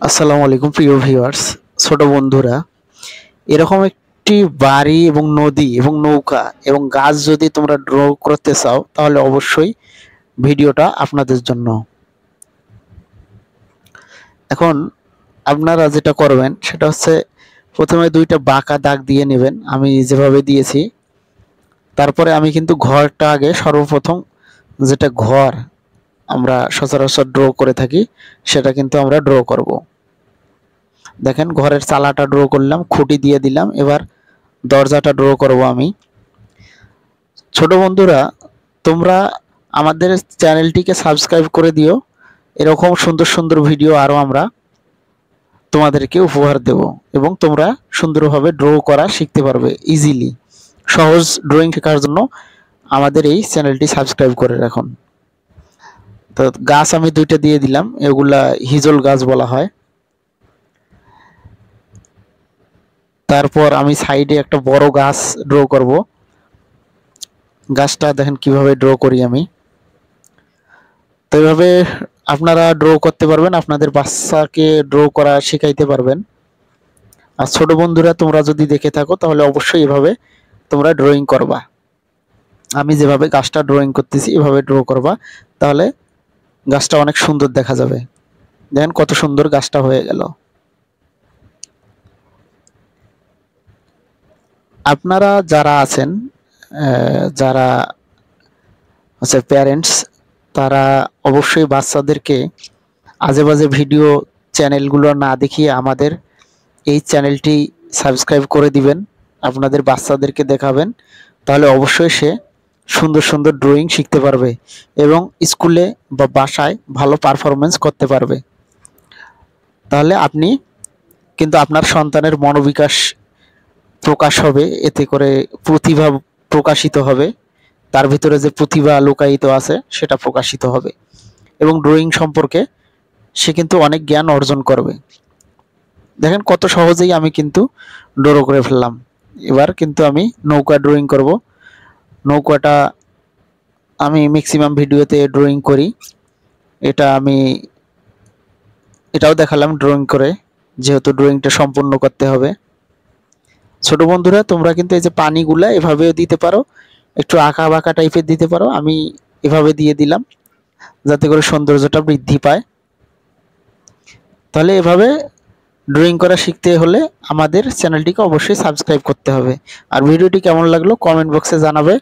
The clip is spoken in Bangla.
আসসালামু আলাইকুম প্রিয় ভিউয়ার্স, ছোট বন্ধুরা, এরকম একটি বাড়ি এবং নদী এবং নৌকা এবং গাছ যদি তোমরা ড্র করতে চাও তাহলে অবশ্যই ভিডিওটা আপনাদের জন্য। এখন আপনারা যেটা করবেন সেটা হচ্ছে প্রথমে দুইটা বাঁকা দাগ দিয়ে নেবেন, আমি যেভাবে দিয়েছি। তারপরে আমি কিন্তু ঘরটা আগে সর্বপ্রথম, যেটা ঘর আমরা সচরাচর ড্র করে থাকি সেটা কিন্তু আমরা ড্র করব। দেখেন ঘরের চালাটা ড্র করলাম, খুঁটি দিয়ে দিলাম। এবার দরজাটা ড্র করব আমি। ছোট বন্ধুরা, তোমরা আমাদের চ্যানেলটিকে সাবস্ক্রাইব করে দিও। এরকম সুন্দর সুন্দর ভিডিও আরও আমরা তোমাদেরকে উপহার দেব এবং তোমরা সুন্দরভাবে ড্র করা শিখতে পারবে ইজিলি। সহজ ড্রয়িং শেখার জন্য আমাদের এই চ্যানেলটি সাবস্ক্রাইব করে রাখুন। তো গাছ আমি দুইটা দিয়ে দিলাম, এগুলা হিজল গাছ বলা হয়। তারপর আমি সাইডে একটা বড় গাছ ড্র করব। গাছটা দেখেন কিভাবে ড্র করি আমি। তো এইভাবে আপনারা ড্র করতে পারবেন, আপনাদের বাচ্চাকে ড্র করা শেখাইতে পারবেন। আর ছোট বন্ধুরা, তোমরা যদি দেখে থাকো তাহলে অবশ্যই এভাবে তোমরা ড্রয়িং করবা। আমি যেভাবে গাছটা ড্রয়িং করতেছি এভাবে ড্র করবা, তাহলে গাছটা অনেক সুন্দর দেখা যাবে। দেখেন কত সুন্দর গাছটা হয়ে গেল। আপনারা যারা আছেন, যারা হচ্ছে প্যারেন্টস, তারা অবশ্যই বাচ্চাদেরকে আজে বাজে ভিডিও চ্যানেলগুলো না দেখিয়ে আমাদের এই চ্যানেলটি সাবস্ক্রাইব করে দিবেন, আপনাদের বাচ্চাদেরকে দেখাবেন। তাহলে অবশ্যই সে সুন্দর সুন্দর ড্রয়িং শিখতে পারবে এবং স্কুলে বা বাসায় ভালো পারফরমেন্স করতে পারবে। তাহলে আপনি কিন্তু আপনার সন্তানের মনোবিকাশ প্রকাশ হবে, এতে করে প্রতিভা প্রকাশিত হবে, তার ভিতরে যে প্রতিভা লুকায়িত আছে সেটা প্রকাশিত হবে এবং ড্রয়িং সম্পর্কে সে কিন্তু অনেক জ্ঞান অর্জন করবে। দেখেন কত সহজেই আমি কিন্তু ড্র করে ফেললাম। এবার কিন্তু আমি নৌকা ড্রয়িং করব। নৌকাটা আমি ম্যাক্সিমাম ভিডিওতে ড্রয়িং করি। এটাও দেখালাম ড্রয়িং করে, যেহেতু ড্রয়িংটা সম্পূর্ণ করতে হবে। ছোট বন্ধুরা, তোমরা কিন্তু এই যে পানিগুলা এভাবেও দিতে পারো, একটু আঁকা বাঁকা টাইপের দিতে পারো। আমি এভাবে দিয়ে দিলাম যাতে করে সৌন্দর্যটা বৃদ্ধি পায়। তাহলে এভাবে ড্রয়িং করা শিখতে হলে আমাদের চ্যানেলটিকে অবশ্যই সাবস্ক্রাইব করতে হবে। আর ভিডিওটি কেমন লাগলো কমেন্ট বক্সে জানাবে।